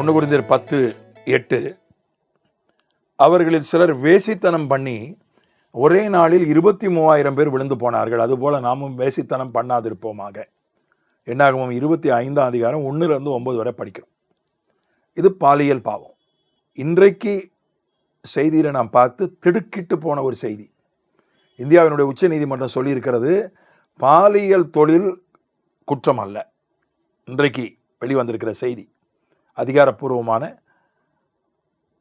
1 கொரிந்தியர் 10:8 அவர்களில் சிலர் வேசித்தனம் பண்ணி ஒரே நாளில் 23,000 பேர் விழுந்து போனார்கள். அதுபோல நாமும் வேசித்தனம் பண்ணாதிருப்போமாக. என்னாகமம் 25ஆம் அதிகாரம் 1-9 வரை படிக்கிறோம். இது பாலியல் பாவம். இன்றைக்கு செய்தியில் நாம் பார்த்து திடுக்கிட்டு போன ஒரு செய்தி. இந்தியாவினுடைய உச்ச நீதிமன்றம் சொல்லியிருக்கிறது, பாலியல் தொழில் குற்றம் அல்ல. இன்றைக்கு வெளிவந்திருக்கிற செய்தி அதிகாரப்பூர்வமான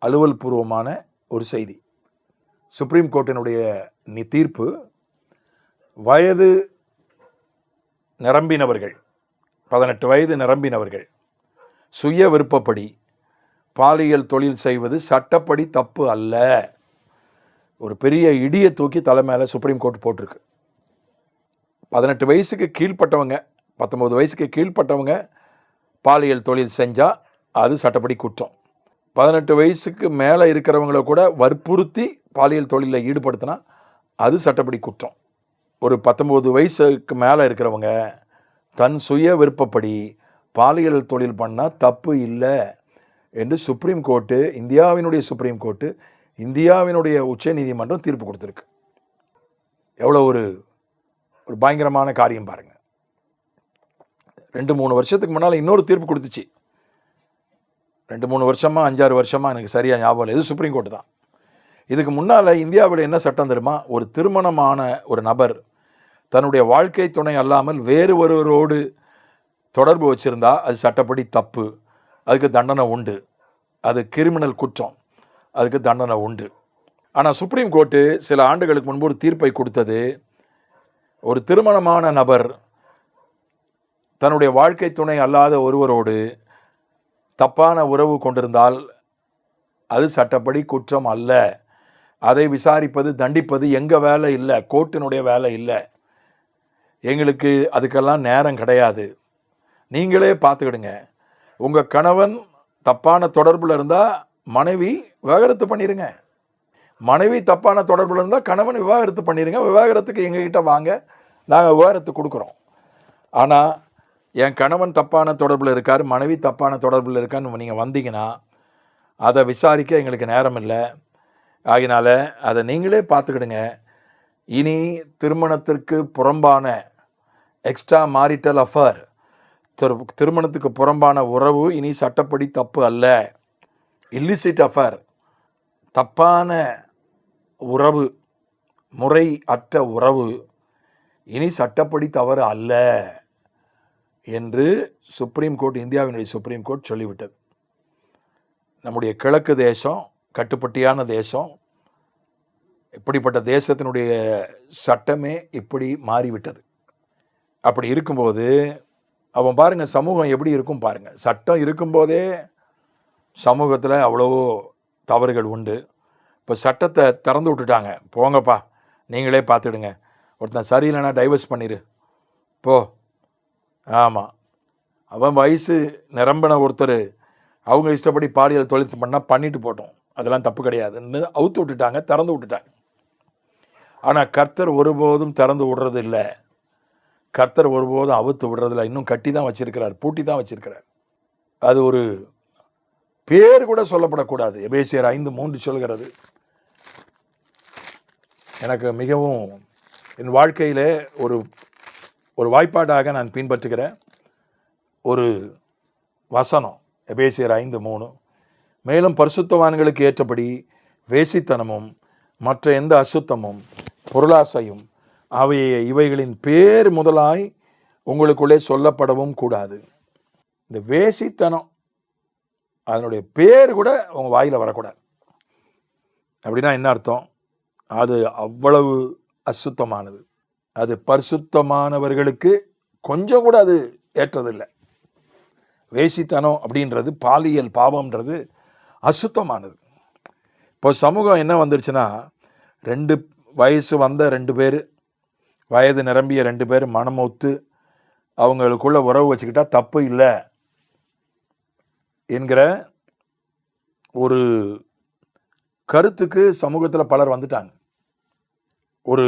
அலுவல் பூர்வமான ஒரு செய்தி. சுப்ரீம் கோர்ட்டினுடைய தீர்ப்பு, வயது நிரம்பினவர்கள் 18 வயது நிரம்பினவர்கள் சுய விருப்பப்படி பாலியல் தொழில் செய்வது சட்டப்படி தப்பு அல்ல. ஒரு பெரிய இடியை தூக்கி தலை மேலே சுப்ரீம் கோர்ட் போட்டிருக்கு. 18 வயசுக்கு கீழ்ப்பட்டவங்க 19 வயசுக்கு கீழ்ப்பட்டவங்க பாலியல் தொழில் செஞ்சால் அது சட்டப்படி குற்றம். 18 வயசுக்கு மேலே இருக்கிறவங்கள கூட வற்புறுத்தி பாலியல் தொழிலில் ஈடுபடுத்தினா அது சட்டப்படி குற்றம். ஒரு 19 வயசுக்கு மேலே இருக்கிறவங்க தன் சுய விருப்பப்படி பாலியல் தொழில் பண்ணால் தப்பு இல்லை என்று சுப்ரீம் கோர்ட்டு, இந்தியாவினுடைய சுப்ரீம் கோர்ட்டு, இந்தியாவினுடைய உச்ச நீதிமன்றம் தீர்ப்பு கொடுத்துருக்கு. எவ்வளோ ஒரு பயங்கரமான காரியம் பாருங்கள். 2-3 வருஷத்துக்கு முன்னால் இன்னொரு தீர்ப்பு கொடுத்துச்சு. 2-3 வருஷமா 5-6 வருஷமாக எனக்கு சரியாக ஞாபகம் இல்லை. இது சுப்ரீம் கோர்ட்டு தான். இதுக்கு முன்னால் இந்தியாவில் என்ன சட்டம் தெரியுமா? ஒரு திருமணமான ஒரு நபர் தன்னுடைய வாழ்க்கை துணை அல்லாமல் வேறு ஒருவரோடு தொடர்பு வச்சுருந்தா அது சட்டப்படி தப்பு, அதுக்கு தண்டனை உண்டு. அது கிரிமினல் குற்றம், அதுக்கு தண்டனை உண்டு. ஆனால் சுப்ரீம் கோர்ட்டு சில ஆண்டுகளுக்கு முன்பு ஒரு தீர்ப்பை கொடுத்தது, ஒரு திருமணமான நபர் தன்னுடைய வாழ்க்கை துணை அல்லாத ஒருவரோடு தப்பான உறவு கொண்டிருந்தால் அது சட்டப்படி குற்றம் அல்ல. அதை விசாரிப்பது, தண்டிப்பது எங்கள் வேலை இல்லை, கோர்ட்டினுடைய வேலை இல்லை. எங்களுக்கு அதுக்கெல்லாம் நேரம் கிடையாது. நீங்களே பார்த்துக்கிடுங்க. உங்கள் கணவன் தப்பான தொடர்பில் இருந்தால் மனைவி விவாகரத்து பண்ணிடுங்க. மனைவி தப்பான தொடர்பில் இருந்தால் கணவன் விவாகரத்து பண்ணிடுங்க. விவாகரத்துக்கு எங்ககிட்ட வாங்க, நாங்கள் விவாகரத்து கொடுக்குறோம். ஆனால் என் கணவன் தப்பான தொடர்பில் இருக்கார், மனைவி தப்பான தொடர்பில் இருக்கான்னு நீங்கள் வந்தீங்கன்னா அதை விசாரிக்க எங்களுக்கு நேரம் இல்லை. ஆகினால அதை நீங்களே பார்த்துக்கிடுங்க. இனி திருமணத்திற்கு புறம்பான எக்ஸ்ட்ரா மாரிட்டல் அஃபேர், திருமணத்துக்கு புறம்பான உறவு இனி சட்டப்படி தப்பு அல்ல. இல்லிசிட் அஃபேர், தப்பான உறவு, முறை அற்ற உறவு இனி சட்டப்படி தவறு அல்ல என்று சுப்ரீம் கோர்ட், இந்தியாவினுடைய சுப்ரீம் கோர்ட் சொல்லிவிட்டது. நம்முடைய கிழக்கு தேசம் கட்டுப்பட்டியான தேசம். இப்படிப்பட்ட தேசத்தினுடைய சட்டமே இப்படி மாறிவிட்டது. அப்படி இருக்கும்போது அவன் பாருங்கள், சமூகம் எப்படி இருக்கும் பாருங்கள். சட்டம் இருக்கும்போதே சமூகத்தில் அவ்வளவோ தவறுகள் உண்டு. இப்போ சட்டத்தை திறந்து விட்டுட்டாங்க. போங்கப்பா, நீங்களே பார்த்துடுங்க. ஒருத்தன் சரியில்லைன்னா டைவர்ஸ் பண்ணிடு போ. ஆமாம், அவன் வயசு நிரம்பின ஒருத்தர் அவங்க இஷ்டப்படி பாலியல் தொழில் பண்ணால் பண்ணிட்டு போட்டோம், அதெல்லாம் தப்பு கிடையாதுன்னு அவுத்து விட்டுட்டாங்க, திறந்து விட்டுட்டாங்க. ஆனால் கர்த்தர் ஒருபோதும் திறந்து விடுறது இல்லை. கர்த்தர் ஒருபோதும் அவுத்து விடுறதில்லை. இன்னும் கட்டி தான் வச்சிருக்கிறார், பூட்டி தான் வச்சிருக்கிறார். அது ஒரு பேர் கூட சொல்லப்படக்கூடாது. எபேசியர் 5:3 சொல்கிறது. எனக்கு மிகவும் என் வாழ்க்கையில் ஒரு வாய்ப்பாடாக நான் பின்பற்றுகிற ஒரு வசனம் எபேசியர் 5:3. மேலும் பரிசுத்தவான்களுக்கு ஏற்றபடி வேசித்தனமும் மற்ற எந்த அசுத்தமும் பொருளாசையும் இவைகளின் பேர் முதலாய் உங்களுக்குள்ளே சொல்லப்படவும் கூடாது. இந்த வேசித்தனம் அதனுடைய பேர் கூட உங்கள் வாயில் வரக்கூடாது. அப்படின்னா என்ன அர்த்தம்? அது அவ்வளவு அசுத்தமானது. அது பரிசுத்தமானவர்களுக்கு கொஞ்சம் கூட அது ஏற்றதில்லை. வேசித்தனம் அப்படின்றது, பாலியல் பாவம்ன்றது அசுத்தமானது. இப்போ சமூகம் என்ன வந்துருச்சுன்னா, 2 வயசு வந்த 2 பேர், வயது நிரம்பிய 2 பேர் மனமொத்து அவங்களுக்குள்ள உறவு வச்சுக்கிட்டா தப்பு இல்லை என்கிற ஒரு கருத்துக்கு சமூகத்தில் பலர் வந்துட்டாங்க. ஒரு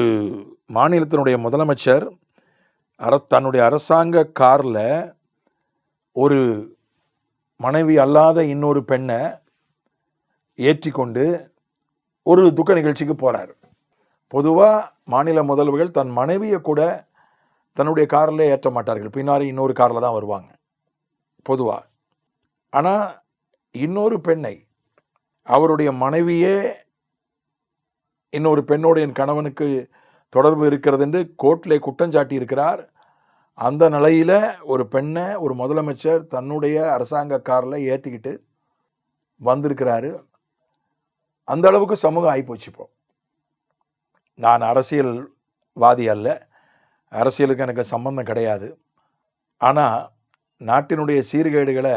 மாநிலத்தினுடைய முதலமைச்சர் தன்னுடைய அரசாங்க காரில் ஒரு மனைவி அல்லாத இன்னொரு பெண்ணை ஏற்றி கொண்டு ஒரு துக்க நிகழ்ச்சிக்கு போகிறார். பொதுவாக மாநில முதல்வர்கள் தன் மனைவியை கூட தன்னுடைய காரில் ஏற்ற மாட்டார்கள், பின்னாடி இன்னொரு காரில் தான் வருவாங்க பொதுவாக. ஆனால் இன்னொரு பெண்ணை, அவருடைய மனைவியே இன்னொரு பெண்ணோடு என் கணவனுக்கு தொடர்பு இருக்கிறது என்று கோர்ட்டில் குற்றஞ்சாட்டி இருக்கிறார். அந்த நிலையில் ஒரு பெண்ணை ஒரு முதலமைச்சர் தன்னுடைய அரசாங்க காரில் ஏற்றிக்கிட்டு வந்திருக்கிறாரு. அந்த அளவுக்கு சமூகம் ஆகிப்போச்சு. இப்போ நான் அரசியல்வாதி அல்ல, அரசியலுக்கு எனக்கு சம்பந்தம் கிடையாது. ஆனால் நாட்டினுடைய சீர்கேடுகளை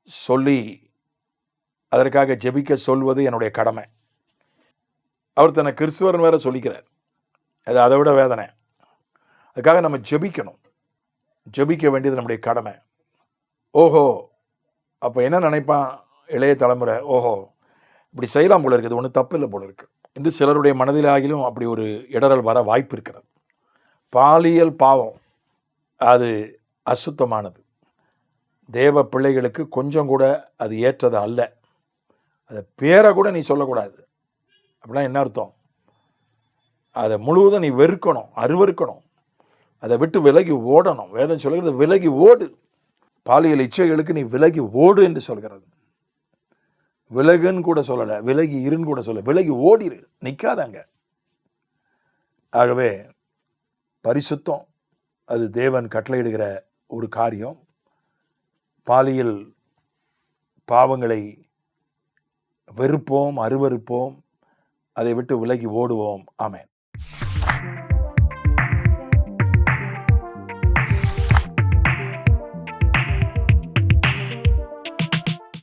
சொல்லி அதற்காக ஜெபிக்க சொல்வது என்னுடைய கடமை. அவர் தன்னை கிறிஸ்துவன் வேற சொல்லிக்கிறார். அது அதை விட வேதனை. அதுக்காக நம்ம ஜெபிக்கணும், ஜெபிக்க வேண்டியது நம்முடைய கடமை. ஓஹோ, அப்போ என்ன நினைப்பான் இளைய தலைமுறை, ஓஹோ இப்படி செய்யலாம் போல இருக்குது, ஒன்றும் தப்பு இல்லை போல இருக்கு என்று சிலருடைய மனதிலாகிலும் அப்படி ஒரு இடரல் வர வாய்ப்பு இருக்கிறது. பாலியல் பாவம் அது அசுத்தமானது. தேவ பிள்ளைகளுக்கு கொஞ்சம் கூட அது ஏற்றது அல்ல. அதை பேரை கூட நீ சொல்லக்கூடாது. அப்படின்னா என்ன அர்த்தம்? அதை முழுவதும் நீ வெறுக்கணும், அருவருக்கணும், அதை விட்டு விலகி ஓடணும். வேதம் சொல்கிறது விலகி ஓடு. பாலியல் இச்சைகளுக்கு நீ விலகி ஓடு என்று சொல்கிறது. விலகுன்னு கூட சொல்லலை, விலகி இருன்னு கூட சொல்ல, விலகி ஓடிரு, நிற்காதாங்க. ஆகவே பரிசுத்தம் அது தேவன் கட்டளையிடுகிற ஒரு காரியம். பாலியல் பாவங்களை வெறுப்போம், அருவருப்போம், அதை விட்டு விலகி ஓடுவோம். ஆமென்.